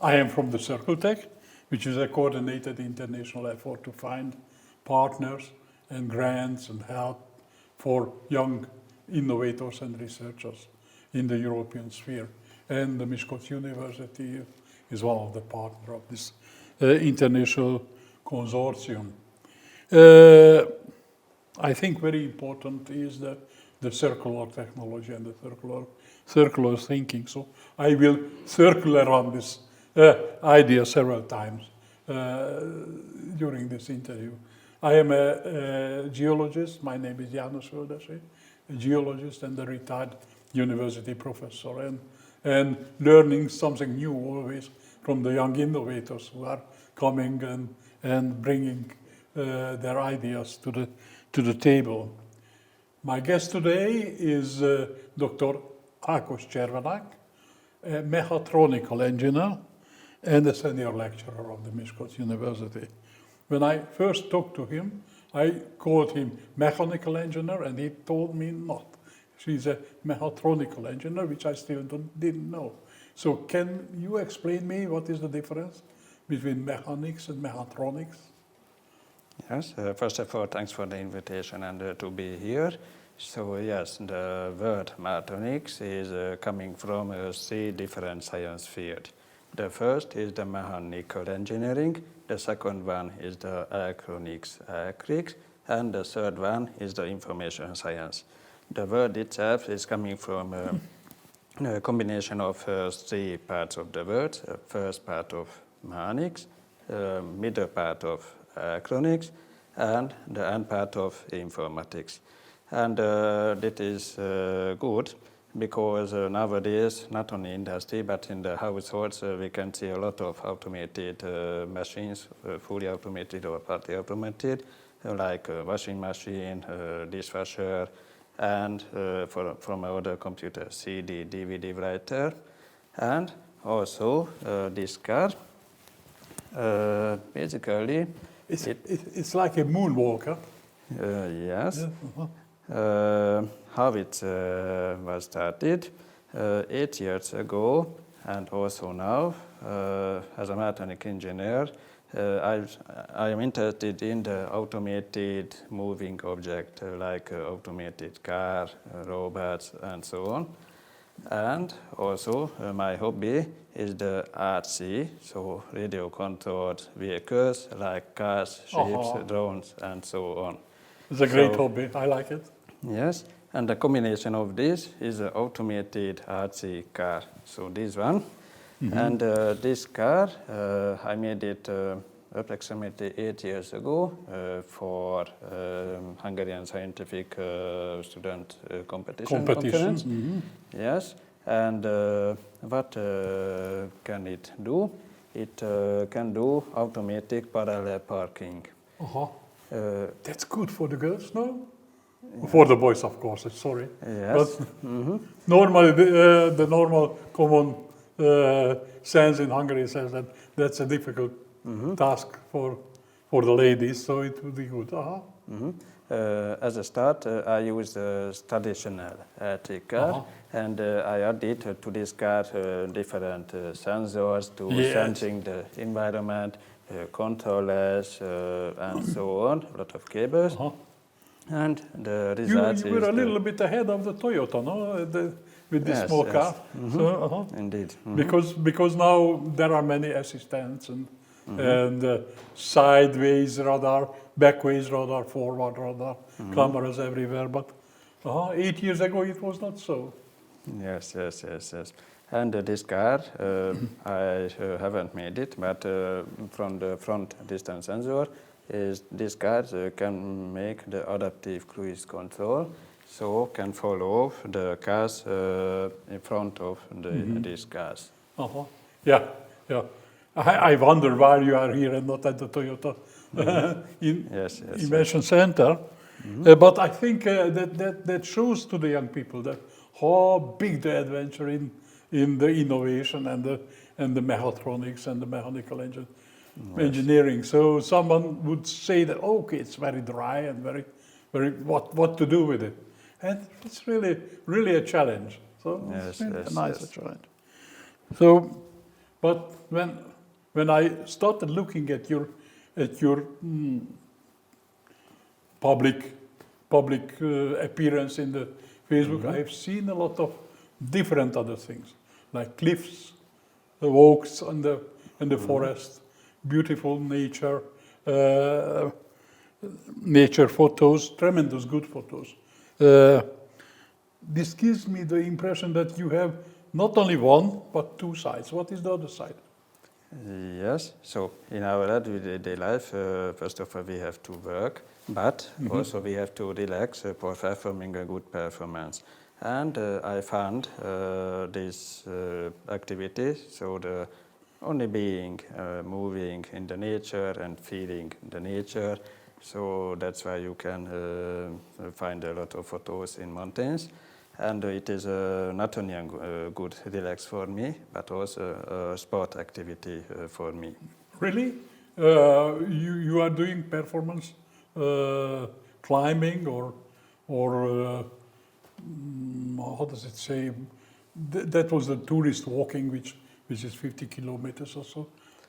I am from the CiRCLETECH, which is a coordinated international effort to find partners and grants and help for young innovators and researchers in the European sphere. And the Miskolc University is one of the partners of this international consortium. I think very important is the circular technology and the circular thinking. So I will circular on this idea several times during this interview. I am a geologist. My name is János Földessy, a geologist and a retired university professor, and learning something new always from the young innovators who are coming and bringing their ideas to the table. My guest today is Dr. Ákos Cservenák, a mechatronical engineer and a senior lecturer of the Miskolc University. When I first talked to him, I called him mechanical engineer, and he told me not. She's a mechatronical engineer, which I still didn't know. So can you explain me what is the difference between mechanics and mechatronics? Yes, first of all, thanks for the invitation and to be here. So yes, the word mechatronics is coming from 3 different science fields. The first is the mechanical engineering, the second one is the electronics, and the third one is the information science. The word itself is coming from a combination of 3 parts of the word. First part of mechanics, middle part of electronics, and the end part of informatics. And that is good because nowadays, not only in industry, but in the households, we can see a lot of automated machines, fully automated or partly automated, like a washing machine, dishwasher, and from other computers, CD, DVD writer, and also this car. Basically, it's like a moonwalker. Yes. Yeah. How it was started 8 years ago, and also now, as a mechanical engineer, I am interested in the automated moving object, like automated car, robots, and so on. And also, my hobby is the RC, so radio-controlled vehicles, like cars, ships, drones, and so on. It's a great hobby. I like it. Yes, and the combination of this is an automated RC car. So this one. Mm-hmm. And this car, I made it approximately 8 years ago for Hungarian Scientific Student Competition. Mm-hmm. Yes, and what can it do? It can do automatic parallel parking. That's good for the girls, no? Yeah. For the boys, of course, sorry. Yes. But normally, the normal common sense in Hungary says that that's a difficult task for the ladies, so it would be good. As a start, I used a traditional electric car, and I added to this car different sensors to sensing the environment, controllers, and so on, a lot of cables. And the result you were a little bit ahead of the Toyota, no? With this small car. So, Indeed. Because now there are many assistants and sideways radar, backways radar, forward radar, cameras everywhere. But 8 years ago it was not so. Yes. And this car, I haven't made it, but from the front distance sensor, this car can make the adaptive cruise control, so can follow the cars in front of these cars. Yeah. I wonder why you are here and not at the Toyota Innovation Center. But I think that shows to the young people that how big the adventure in the innovation and the mechatronics and the mechanical engineering. So someone would say that, okay, it's very dry and very what to do with it. And it's really a challenge. So it's a nice challenge. So But when I started looking at your public appearance in the Facebook, I have seen a lot of different other things, like cliffs, walks in the forest, beautiful nature, nature photos, tremendous good photos. This gives me the impression that you have not only one but two sides. What is the other side? Yes, so in our everyday life, first of all, we have to work, but also we have to relax for performing a good performance. And I found this activity, so the only being, moving in the nature and feeling the nature. So that's why you can find a lot of photos in mountains. And it is not only a good relax for me, but also a sport activity for me. Really? You are doing performance climbing or how does it say? That was the tourist walking, which is 50 kilometers or so.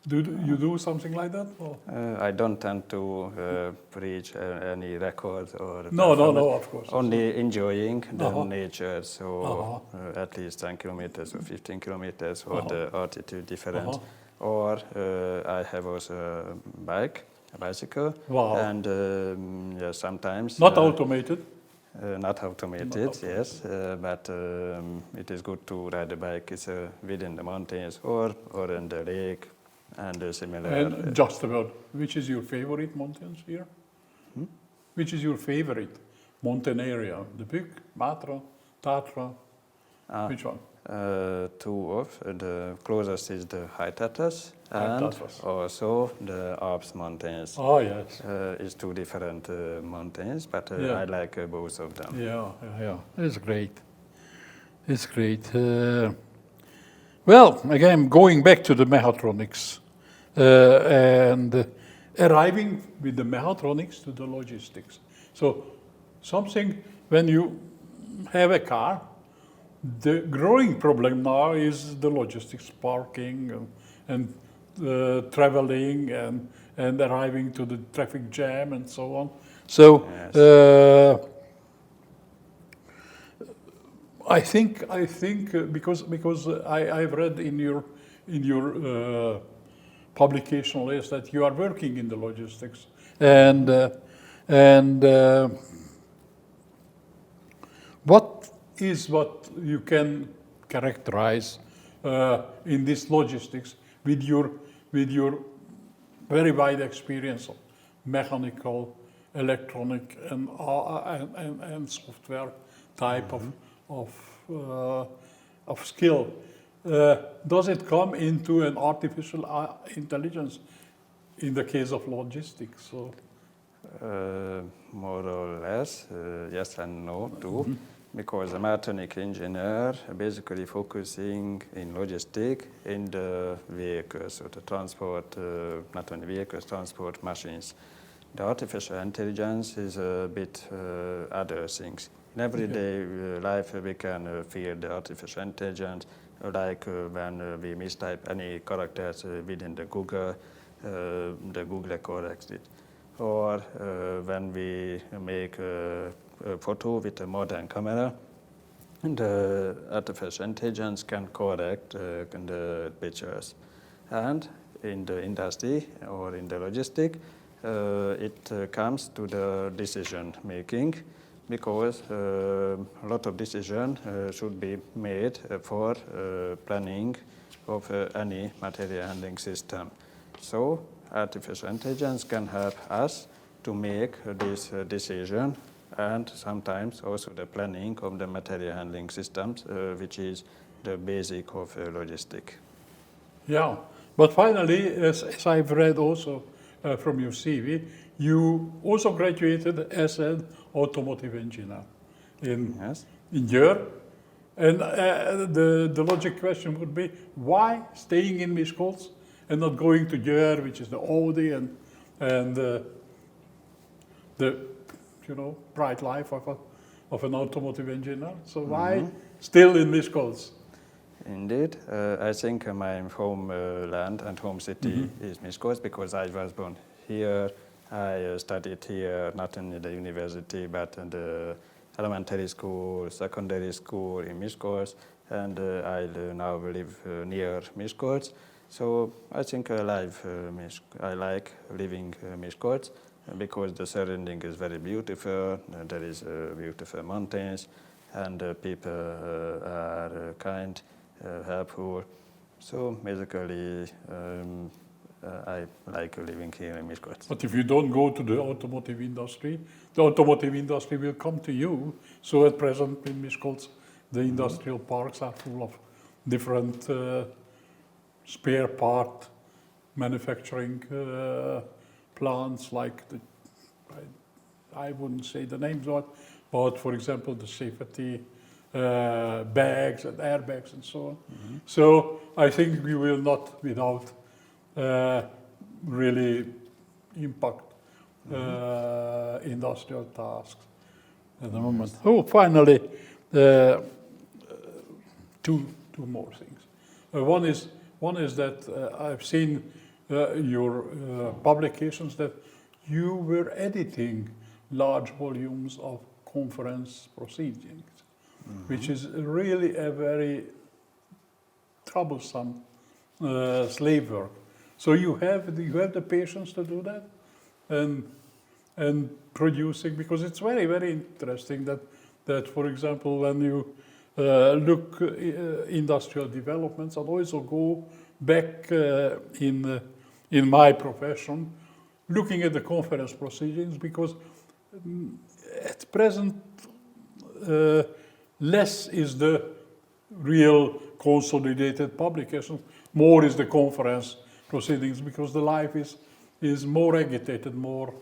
Do you do something like that? Or? I don't tend to reach any records or No, of course. only enjoying the nature. So at least 10 kilometers or 15 kilometers for the altitude difference. Or I have also a bicycle. Wow. And yeah, sometimes Not automated. Not automated, yes, but it is good to ride a bike. It's within the mountains or in the lake. And similar. And just about, which is your favorite mountains here? Which is your favorite mountain area? The Buk, Matra, Tatra? Which one? Two of the closest is the High Tatras and also the Alps mountains. Oh yes. It's two different mountains, but I like both of them. Yeah. It's great. It's great. Well, again, going back to the Mechatronics and arriving with the Mechatronics to the logistics. So something, when you have a car, the growing problem now is the logistics, parking and traveling and arriving to the traffic jam and so on. So yes. I think because I've read in your publication list that you are working in the logistics and what you can characterize in this logistics with your very wide experience of mechanical, electronic, and software type of skill. Does it come into an artificial intelligence in the case of logistics? So, more or less, yes and no too, because a mechatronic engineer basically focusing in logistics in the vehicles, so the transport, not only vehicles, transport machines. The artificial intelligence is a bit other things. In everyday life, we can feel the artificial intelligence, like when we mistype any characters within the Google corrects it. Or when we make a photo with a modern camera, the artificial intelligence can correct the pictures. And in the industry or in the logistics, it comes to the decision making, because a lot of decisions should be made for planning of any material handling system. So artificial intelligence can help us to make this decision, and sometimes also the planning of the material handling systems, which is the basic of logistics. Yeah, but finally, as I've read also from your CV, you also graduated as an automotive engineer in Jör. And the logic question would be, why staying in Miskolc and not going to Jör, which is the Audi and the bright life of an automotive engineer? So why still in Miskolc? Indeed. I think my homeland and home city is Miskolc because I was born here. I studied here, not in the university, but in the elementary school, secondary school in Miskolc, and I now live near Miskolc. So I think I like living Miskolc because the surrounding is very beautiful. There is beautiful mountains, and people are kind, helpful. So basically, I like living here in Miskolc. But if you don't go to the automotive industry will come to you. So at present in Miskolc, the industrial parks are full of different spare part manufacturing plants, like I wouldn't say the names of it, but for example, the safety bags and airbags and so on. So I think we will not without really impact industrial tasks at the moment. Oh, finally, two more things. One is that I've seen your publications that you were editing large volumes of conference proceedings, which is really a very troublesome slave work. So you have the patience to do that, and producing, because it's very, very interesting that for example, when you look industrial developments, and also go back in my profession, looking at the conference proceedings, because at present less is the real consolidated publication, more is the conference proceedings, because the life is more agitated, more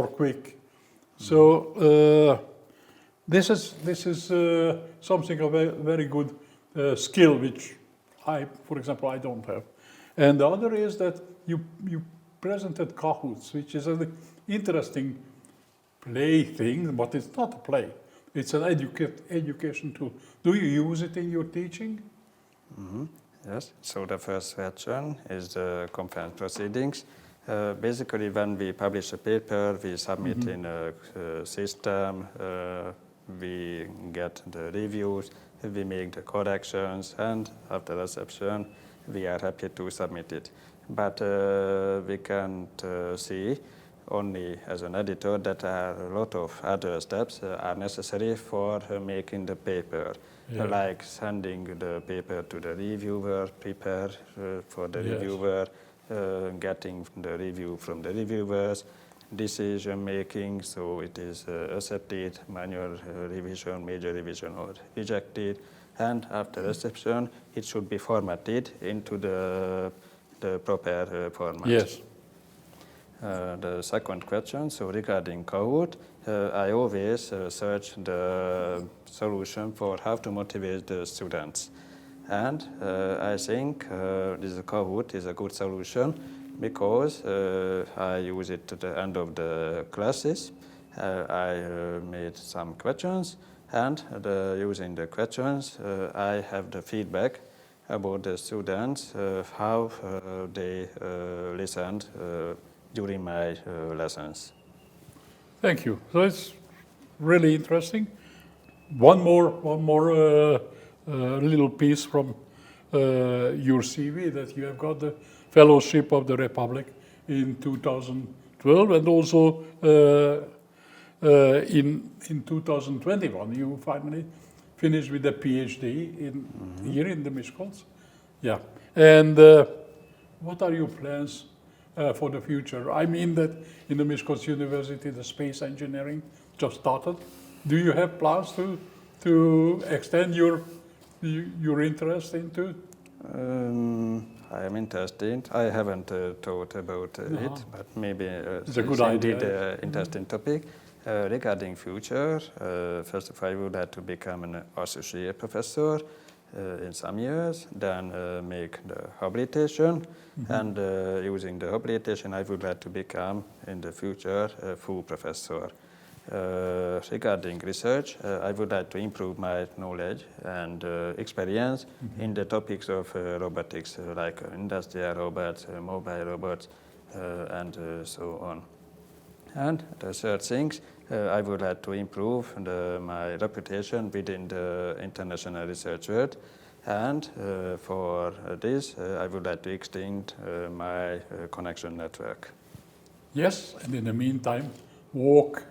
quick. So this is something of a very good skill, which for example, I don't have. And the other is that you presented Kahoots, which is an interesting play thing, but it's not a play. It's an education tool. Do you use it in your teaching? Yes, so the first version is the conference proceedings. Basically, when we publish a paper, we submit in a system, we get the reviews, we make the corrections, and after reception, we are happy to submit it. But we can't see only as an editor that a lot of other steps are necessary for making the paper. Yeah. Like sending the paper to the reviewer, prepare for the reviewer, getting the review from the reviewers, decision making, so it is accepted, manual revision, major revision, or rejected, and after reception, it should be formatted into the proper format. Yes. The second question, so regarding Kahoot, I always search the solution for how to motivate the students. And I think this Kahoot is a good solution because I use it at the end of the classes. I made some questions, and using the questions, I have the feedback about the students, how they listened during my lessons. Thank you. So it's really interesting. One more little piece from your CV, that you have got the Fellowship of the Republic in 2012, and also in 2021 you finally finished with a PhD here in the Miskolc. Yeah. And what are your plans for the future? I mean that in the Miskolc University, the space engineering just started. Do you have plans to extend your interest into? I am interested. I haven't thought about it, but maybe it's a good idea. Indeed, interesting topic. Regarding future, first of all, I would like to become an associate professor in some years, then make the habilitation, and using the habilitation, I would like to become in the future a full professor. regarding research, I would like to improve my knowledge and experience in the topics of robotics, like industrial robots, mobile robots, and so on. And the third thing, I would like to improve my reputation within the international research world. And for this, I would like to extend my connection network. Yes, and in the meantime, walk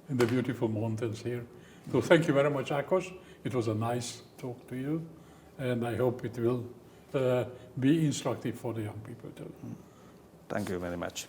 in the beautiful mountains here. So thank you very much, Ákos. It was a nice talk to you, and I hope it will be instructive for the young people too. Thank you very much.